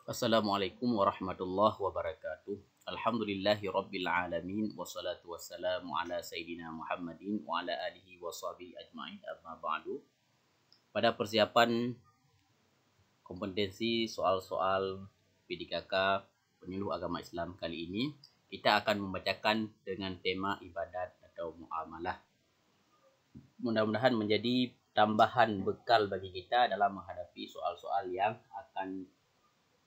Assalamualaikum warahmatullahi wabarakatuh. Alhamdulillahi rabbil alamin wassalatu wassalamu ala sayyidina Muhammadin wa ala alihi wa sahbihi ajma'in amma ba'du. Pada persiapan kompetensi soal-soal PDKK penyuluh agama Islam kali ini, kita akan membacakan dengan tema ibadat atau muamalah. Mudah-mudahan menjadi tambahan bekal bagi kita dalam menghadapi soal-soal yang akan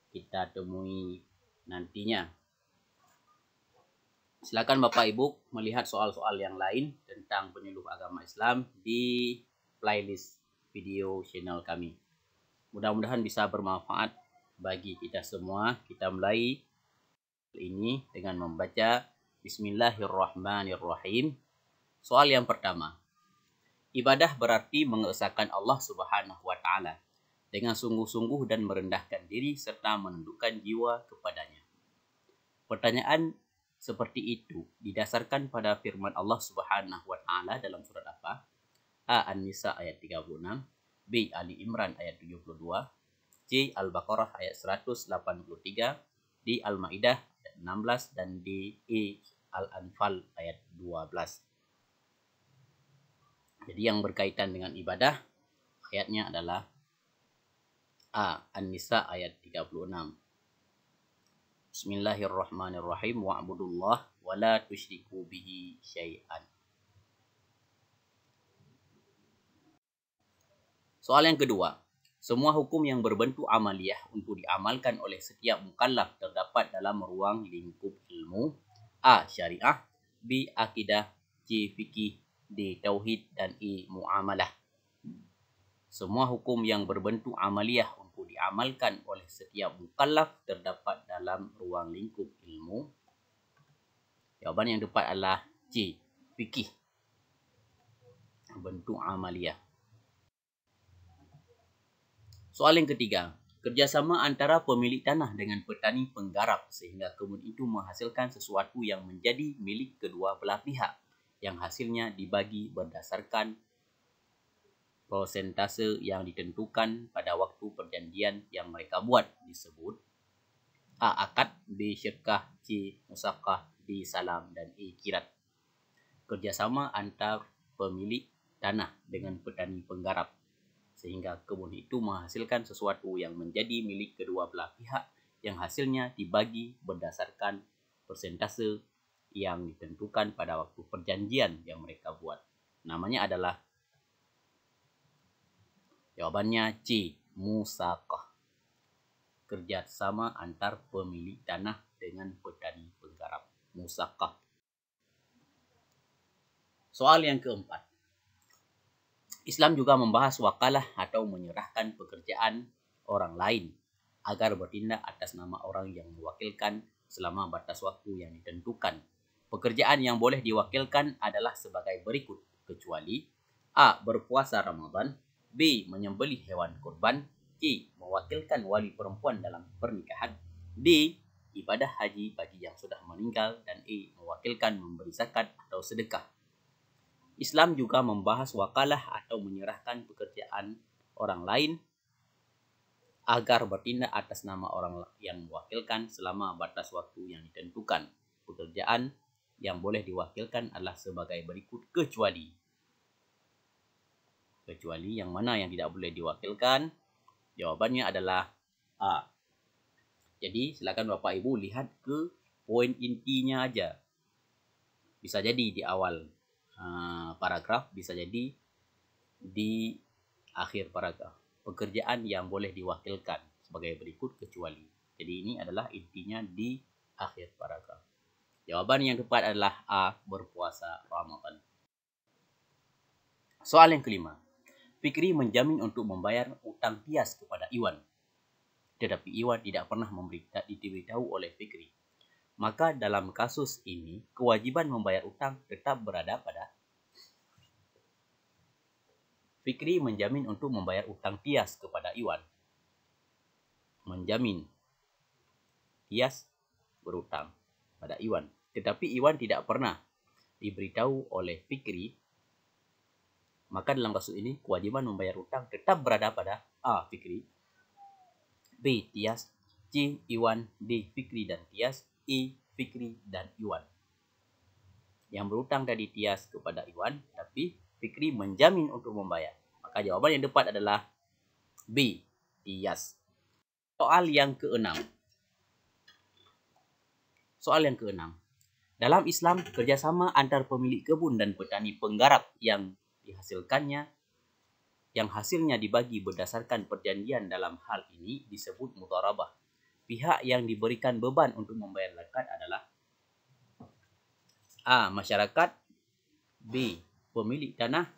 kita temui nantinya. Silakan Bapak Ibu melihat soal-soal yang lain tentang penyuluh agama Islam di playlist video channel kami. Mudah-mudahan bisa bermanfaat bagi kita semua. Kita mulai ini dengan membaca Bismillahirrahmanirrahim. Soal yang pertama. Ibadah berarti mengesahkan Allah Subhanahu wa taala dengan sungguh-sungguh dan merendahkan diri serta menundukkan jiwa kepadanya. Pertanyaan seperti itu didasarkan pada firman Allah Subhanahu wa taala dalam surat apa? A. An-Nisa ayat 36, B. Ali Imran ayat 72, C. Al-Baqarah ayat 183, D. Al-Maidah ayat 16 dan D. Al-Anfal ayat 12. Jadi yang berkaitan dengan ibadah ayatnya adalah A. An-Nisa ayat 36. Bismillahirrahmanirrahim. Wa'budullah wa la tusyriku bihi syai'an. Soal yang kedua. Semua hukum yang berbentuk amaliyah untuk diamalkan oleh setiap mukallaf terdapat dalam ruang lingkup ilmu. A. Syariah, B. Akidah, C. Fikih, D. Tauhid dan E. Muamalah. Semua hukum yang berbentuk amaliyah untuk diamalkan oleh setiap mukallaf terdapat dalam ruang lingkup ilmu. Jawapan yang tepat adalah C. Fikih. Bentuk amaliyah. Soal yang ketiga. Kerjasama antara pemilik tanah dengan petani penggarap sehingga kebun itu menghasilkan sesuatu yang menjadi milik kedua belah pihak yang hasilnya dibagi berdasarkan persentase yang ditentukan pada waktu perjanjian yang mereka buat disebut A. Akad, B. Syirkah, C. Musaqah, D. Salam dan E. Kirat. Kerjasama antar pemilik tanah dengan petani penggarap sehingga kebun itu menghasilkan sesuatu yang menjadi milik kedua belah pihak yang hasilnya dibagi berdasarkan persentase yang ditentukan pada waktu perjanjian yang mereka buat. Namanya adalah jawabannya C. Musaqah. Kerjasama antar pemilik tanah dengan petani penggarap. Musaqah. Soal yang keempat. Islam juga membahas wakalah atau menyerahkan pekerjaan orang lain agar bertindak atas nama orang yang mewakilkan selama batas waktu yang ditentukan. Pekerjaan yang boleh diwakilkan adalah sebagai berikut, kecuali A. Berpuasa Ramadan, B. Menyembelih hewan kurban, C. Mewakilkan wali perempuan dalam pernikahan, D. Ibadah haji bagi yang sudah meninggal, dan E. Mewakilkan memberi zakat atau sedekah. Islam juga membahas wakalah atau menyerahkan pekerjaan orang lain agar bertindak atas nama orang yang mewakilkan selama batas waktu yang ditentukan. Pekerjaan yang boleh diwakilkan adalah sebagai berikut, kecuali. Kecuali yang mana yang tidak boleh diwakilkan? Jawabannya adalah A. Jadi silakan Bapak Ibu lihat ke poin intinya aja. Bisa jadi di awal paragraf, bisa jadi di akhir paragraf. Pekerjaan yang boleh diwakilkan sebagai berikut, kecuali. Jadi ini adalah intinya di akhir paragraf. Jawaban yang tepat adalah A. Berpuasa Ramadan. Soal yang kelima. Fikri menjamin untuk membayar utang pias kepada Iwan. Tetapi Iwan tidak pernah diberitahu oleh Fikri. Maka dalam kasus ini, kewajiban membayar utang tetap berada pada Fikri menjamin untuk membayar utang pias kepada Iwan. Menjamin pias berutang pada Iwan. Tetapi Iwan tidak pernah diberitahu oleh Fikri. Maka dalam kasus ini, kewajiban membayar utang tetap berada pada A. Fikri, B. Tias, C. Iwan, D. Fikri dan Tias, E. Fikri dan Iwan. Yang berhutang dari Tias kepada Iwan, tapi Fikri menjamin untuk membayar. Maka jawaban yang tepat adalah B. Tias. Soal yang keenam. Dalam Islam, kerjasama antar pemilik kebun dan petani penggarap yang hasilnya dibagi berdasarkan perjanjian dalam hal ini disebut mudharabah. Pihak yang diberikan beban untuk membayar zakat adalah A. Masyarakat, B. Pemilik tanah,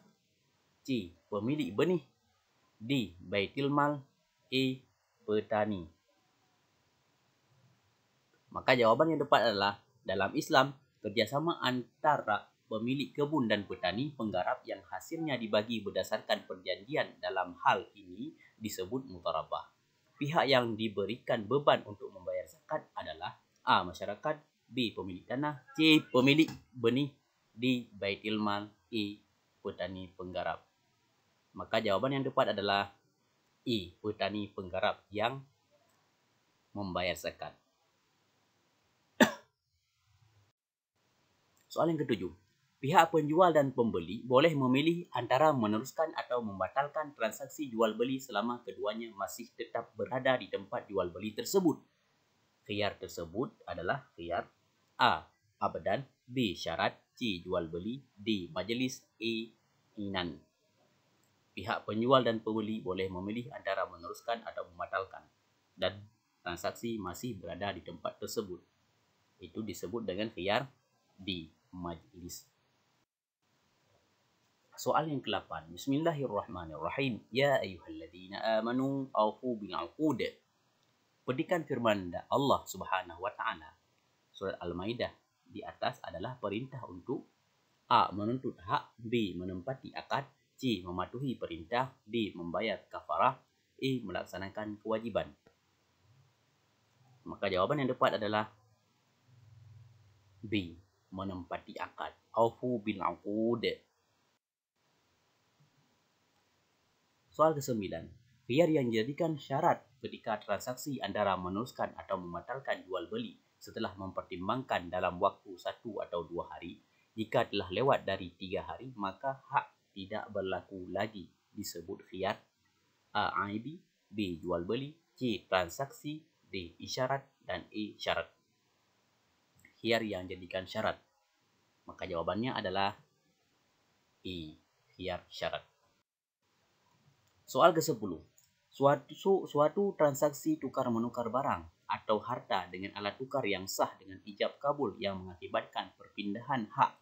C. Pemilik benih, D. Baitul Mal, E. Petani. Maka jawaban yang tepat adalah dalam Islam, kerjasama antara pemilik kebun dan petani penggarap yang hasilnya dibagi berdasarkan perjanjian dalam hal ini disebut mudharabah. Pihak yang diberikan beban untuk membayar zakat adalah A. Masyarakat, B. Pemilik tanah, C. Pemilik benih, D. Baitul Mal, E. Petani penggarap. Maka jawaban yang tepat adalah E. Petani penggarap yang membayar zakat. Soal yang ketujuh. Pihak penjual dan pembeli boleh memilih antara meneruskan atau membatalkan transaksi jual beli selama keduanya masih tetap berada di tempat jual beli tersebut. Khiyar tersebut adalah khiyar A. Abadan, B. Syarat, C. Jual beli, D. Majlis, E. Inan. Pihak penjual dan pembeli boleh memilih antara meneruskan atau membatalkan dan transaksi masih berada di tempat tersebut. Itu disebut dengan khiyar D. Majlis. Soal yang ke-8. Bismillahirrahmanirrahim. Ya ayyuhalladzina amanu awfu bil 'uqud. Petikan firman Allah Subhanahu wa taala surat Al-Maidah di atas adalah perintah untuk A. Menuntut hak, B. Menempati akad, C. Mematuhi perintah, D. Membayar kafarah, E. Melaksanakan kewajiban. Maka jawaban yang tepat adalah B. Menempati akad. Awfu bil 'uqud. Soal ke-9. Khiyar yang dijadikan syarat ketika transaksi antara meneruskan atau membatalkan jual beli setelah mempertimbangkan dalam waktu 1 atau 2 hari. Jika telah lewat dari 3 hari, maka hak tidak berlaku lagi. Disebut khiyar A. Aibi, B. Jual beli, C. Transaksi, D. Isyarat, dan E. Syarat. Khiyar yang dijadikan syarat. Maka jawabannya adalah E. Khiyar syarat. Soal ke-10. Suatu transaksi tukar-menukar barang atau harta dengan alat tukar yang sah dengan ijab kabul yang mengakibatkan perpindahan hak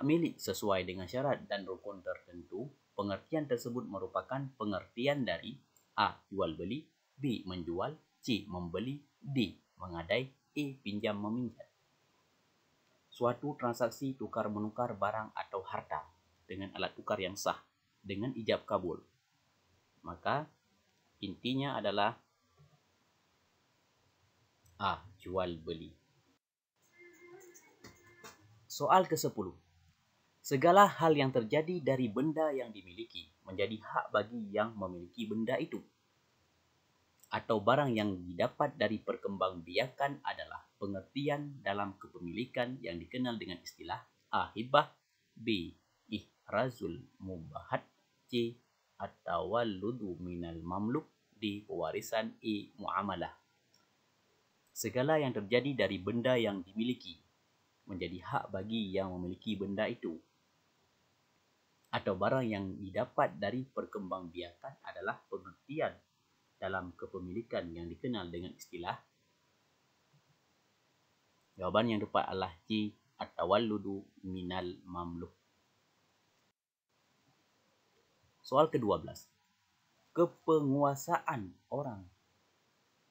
milik sesuai dengan syarat dan rukun tertentu. Pengertian tersebut merupakan pengertian dari A. Jual beli, B. Menjual, C. Membeli, D. Mengadai, E. Pinjam meminjam. Suatu transaksi tukar-menukar barang atau harta dengan alat tukar yang sah dengan ijab kabul. Maka intinya adalah A. Jual beli. Soal ke-10. Segala hal yang terjadi dari benda yang dimiliki menjadi hak bagi yang memiliki benda itu. Atau barang yang didapat dari perkembangbiakan adalah pengertian dalam kepemilikan yang dikenal dengan istilah A. Hibah, B. Ihrazul mubahat, C. At-tawalludu minal mamluk, D. Pewarisan, E. Muamalah. Segala yang terjadi dari benda yang dimiliki menjadi hak bagi yang memiliki benda itu. Atau barang yang didapat dari perkembangbiakan adalah pengertian dalam kepemilikan yang dikenal dengan istilah. Jawaban yang tepat adalah C. At-tawalludu minal mamluk. Soal ke-12. Kepenguasaan orang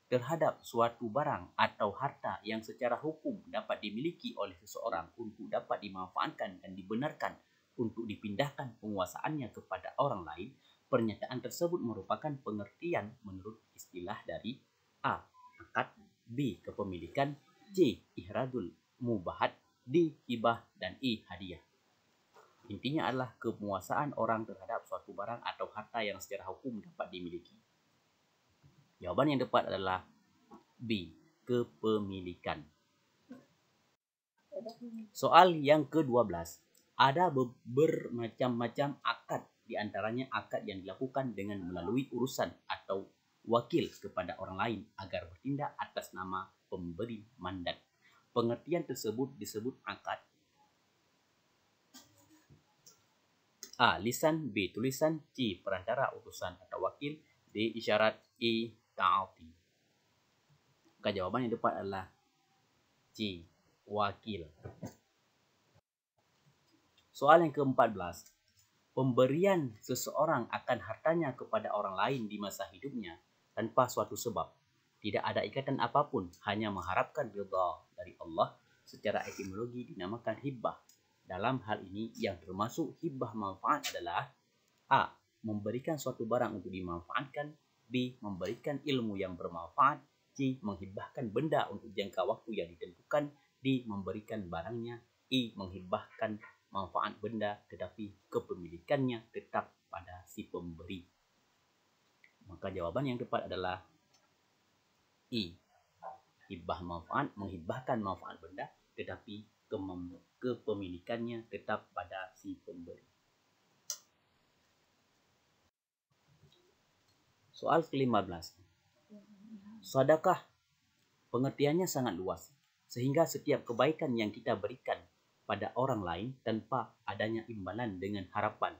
terhadap suatu barang atau harta yang secara hukum dapat dimiliki oleh seseorang untuk dapat dimanfaatkan dan dibenarkan untuk dipindahkan penguasaannya kepada orang lain. Pernyataan tersebut merupakan pengertian menurut istilah dari A. Akad, B. Kepemilikan, C. Ihradul mubahat, D. Hibah, dan E. Hadiah. Intinya adalah kepenguasaan orang terhadap suatu barang atau harta yang secara hukum dapat dimiliki. Jawaban yang tepat adalah B. Kepemilikan. Soal yang ke-12. Ada bermacam-macam akad, di antaranya akad yang dilakukan dengan melalui urusan atau wakil kepada orang lain agar bertindak atas nama pemberi mandat. Pengertian tersebut disebut akad. A. Lisan. B. Tulisan. C. Perantara utusan atau wakil. D. Isyarat. E. Ta'ati. Maka jawaban yang tepat adalah C. Wakil. Soal yang ke-14. Pemberian seseorang akan hartanya kepada orang lain di masa hidupnya tanpa suatu sebab, tidak ada ikatan apapun, hanya mengharapkan ridha dari Allah, secara etimologi dinamakan hibah. Dalam hal ini yang termasuk hibah manfaat adalah A. Memberikan suatu barang untuk dimanfaatkan. B. Memberikan ilmu yang bermanfaat. C. Menghibahkan benda untuk jangka waktu yang ditentukan. D. Memberikan barangnya. E. Menghibahkan manfaat benda tetapi kepemilikannya tetap pada si pemberi. Maka jawaban yang tepat adalah E. Hibah manfaat, menghibahkan manfaat benda tetapi kepemilikannya tetap pada si pemberi. Soal ke-15. Sedekah pengertiannya sangat luas, sehingga setiap kebaikan yang kita berikan pada orang lain tanpa adanya imbalan dengan harapan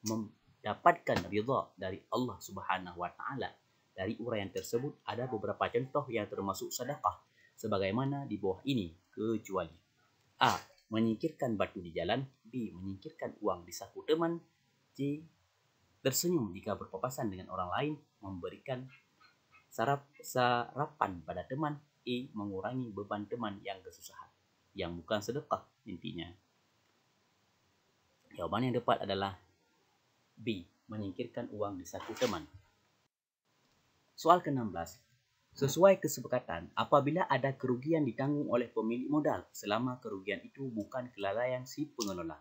mendapatkan ridha dari Allah Subhanahu wa taala. Dari uraian tersebut ada beberapa contoh yang termasuk sedekah sebagaimana di bawah ini, kecuali A. Menyingkirkan batu di jalan. B. Menyingkirkan uang di saku teman. C. Tersenyum jika berpapasan dengan orang lain. Memberikan sarapan pada teman. E. Mengurangi beban teman yang kesusahan. Yang bukan sedekah intinya. Jawaban yang tepat adalah B. Menyingkirkan uang di saku teman. Soal ke-16. Sesuai kesepakatan, apabila ada kerugian ditanggung oleh pemilik modal selama kerugian itu bukan kelalaian si pengelola.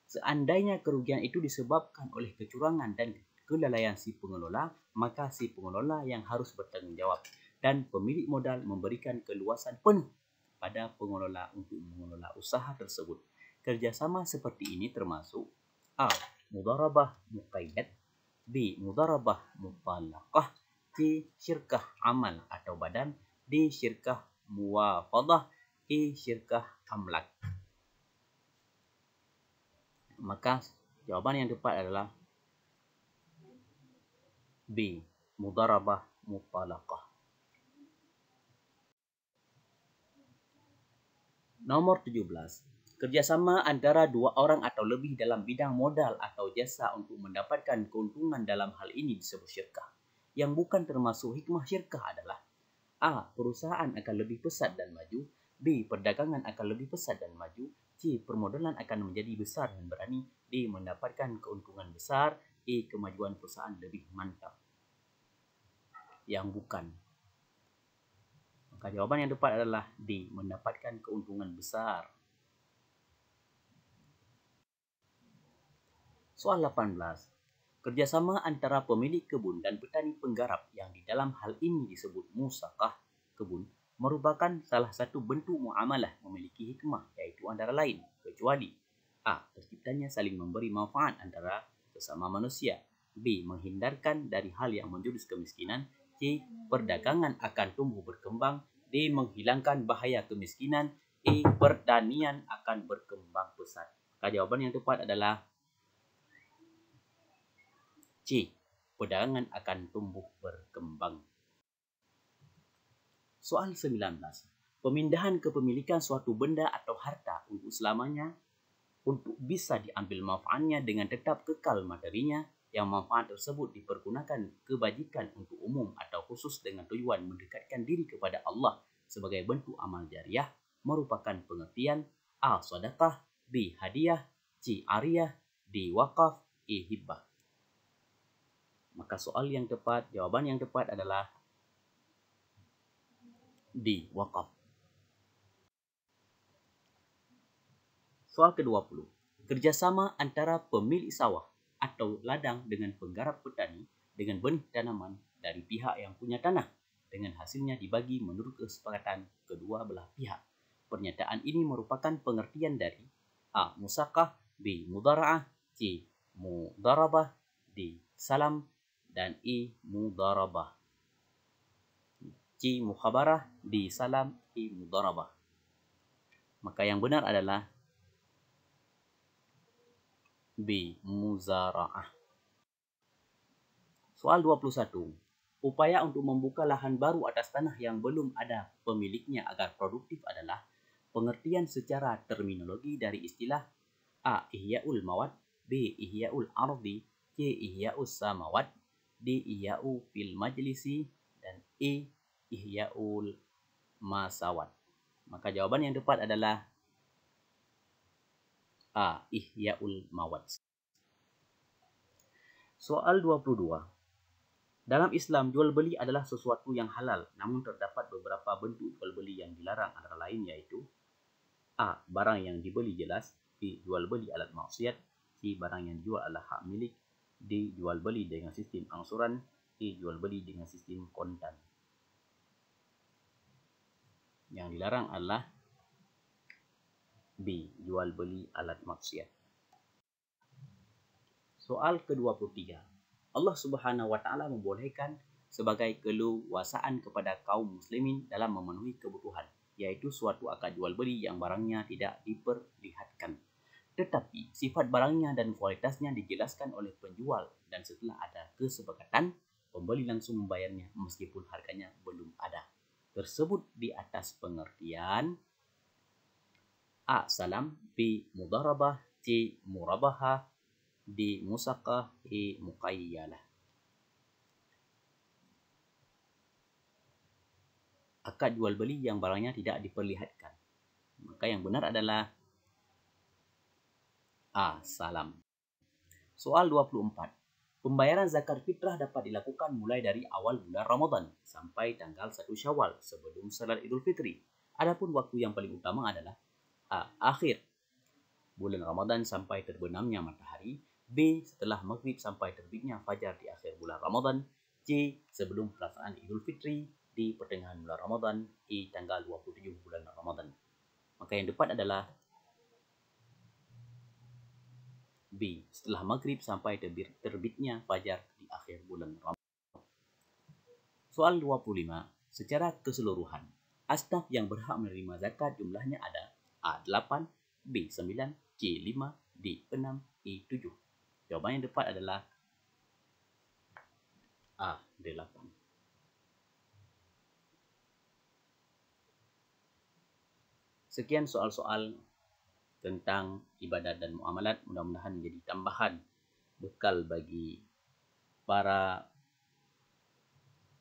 Seandainya kerugian itu disebabkan oleh kecurangan dan kelalaian si pengelola, maka si pengelola yang harus bertanggung jawab dan pemilik modal memberikan keluasan penuh pada pengelola untuk mengelola usaha tersebut. Kerjasama seperti ini termasuk A. Mudharabah muqayyad. B. Mudharabah mutalaqah. C. Syirkah amal atau badan. D. Syirkah muwafadah. E. Syirkah amlak. Maka jawaban yang tepat adalah B. Mudharabah mutalaqah. Nomor 17. Kerjasama antara dua orang atau lebih dalam bidang modal atau jasa untuk mendapatkan keuntungan dalam hal ini disebut syirkah. Yang bukan termasuk hikmah syirkah adalah A. Perusahaan akan lebih pesat dan maju. B. Perdagangan akan lebih pesat dan maju. C. Permodalan akan menjadi besar dan berani. D. Mendapatkan keuntungan besar. E. Kemajuan perusahaan lebih mantap. Yang bukan. Maka jawaban yang tepat adalah D. Mendapatkan keuntungan besar. Soal 18. Kerjasama antara pemilik kebun dan petani penggarap yang di dalam hal ini disebut musaqah kebun merupakan salah satu bentuk muamalah memiliki hikmah, yaitu antara lain, kecuali A. Terciptanya saling memberi manfaat antara sesama manusia. B. Menghindarkan dari hal yang menjurus kemiskinan. C. Perdagangan akan tumbuh berkembang. D. Menghilangkan bahaya kemiskinan. E. Pertanian akan berkembang pesat. Maka jawaban yang tepat adalah C. Perdagangan akan tumbuh berkembang. Soal 19. Pemindahan kepemilikan suatu benda atau harta untuk selamanya untuk bisa diambil manfaatnya dengan tetap kekal materinya, yang manfaat tersebut dipergunakan kebajikan untuk umum atau khusus dengan tujuan mendekatkan diri kepada Allah sebagai bentuk amal jariah, merupakan pengertian A. Sedekah. B. Hadiah. C. Ariyah. D. Wakaf. E. Hibah. Maka soal yang tepat, jawaban yang tepat adalah D. Wakaf. Soal ke-20. Kerjasama antara pemilik sawah atau ladang dengan penggarap petani dengan benih tanaman dari pihak yang punya tanah. Dengan hasilnya dibagi menurut kesepakatan kedua belah pihak. Pernyataan ini merupakan pengertian dari A. Musaqah, B. Mudara'ah, C. Mudarabah, D. Salam, dan E. Mudarabah. C. Mukhabarah, D. Salam, E. Mudarabah. Maka yang benar adalah B. Muzara'ah. Soal 21. Upaya untuk membuka lahan baru atas tanah yang belum ada pemiliknya agar produktif adalah pengertian secara terminologi dari istilah A. Ihya'ul mawad, B. Ihya'ul ardi, C. Ihya'us samawat, D. Ihya'u fil majlisi, dan E. Ihya'ul masawat. Maka jawaban yang tepat adalah A. Ihya'ul mawad. Soal 22. Dalam Islam, jual beli adalah sesuatu yang halal, namun terdapat beberapa bentuk jual beli yang dilarang, antara lain yaitu A. Barang yang dibeli jelas, B. Jual beli alat maksiat, C. Barang yang dijual adalah hak milik, D. Jual beli dengan sistem angsuran, E. Jual beli dengan sistem kontan. Yang dilarang adalah B. Jual beli alat maksiat. Soal ke-23. Allah Subhanahu wa Ta'ala membolehkan sebagai keleluasaan kepada kaum muslimin dalam memenuhi kebutuhan, yaitu suatu akad jual beli yang barangnya tidak diperlihatkan, tetapi sifat barangnya dan kualitasnya dijelaskan oleh penjual, dan setelah ada kesepakatan, pembeli langsung membayarnya meskipun harganya belum ada. Tersebut di atas pengertian A. Salam, B. Mudarabah, C. Murabahah, D. Musaqah, E. Muqayyalah. Akad jual beli yang barangnya tidak diperlihatkan. Maka yang benar adalah A. Salam. Soal 24. Pembayaran zakat fitrah dapat dilakukan mulai dari awal bulan Ramadan sampai tanggal 1 Syawal sebelum salat Idul Fitri. Adapun waktu yang paling utama adalah A. Akhir bulan Ramadan sampai terbenamnya matahari, B. Setelah maghrib sampai terbitnya fajar di akhir bulan Ramadan, C. Sebelum pelaksanaan Idul Fitri di pertengahan bulan Ramadan, E. Tanggal 27 bulan Ramadan. Maka yang tepat adalah B. Setelah maghrib sampai terbitnya fajar di akhir bulan Ramadan. Soal 25. Secara keseluruhan, asnaf yang berhak menerima zakat jumlahnya ada A. 8, B. 9, C. 5, D. 6, E. 7. Jawaban yang tepat adalah A. 8. Sekian soal-soal tentang ibadat dan muamalat, mudah-mudahan menjadi tambahan bekal bagi para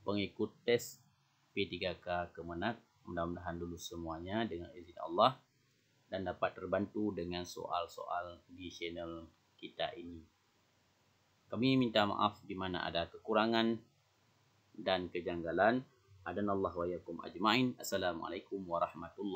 pengikut tes P3K Kemenak. Mudah-mudahan lulus semuanya dengan izin Allah dan dapat terbantu dengan soal-soal di channel kita ini. Kami minta maaf di mana ada kekurangan dan kejanggalan. Adanallahu wa yakum ajmain. Assalamualaikum warahmatullahi wabarakatuh.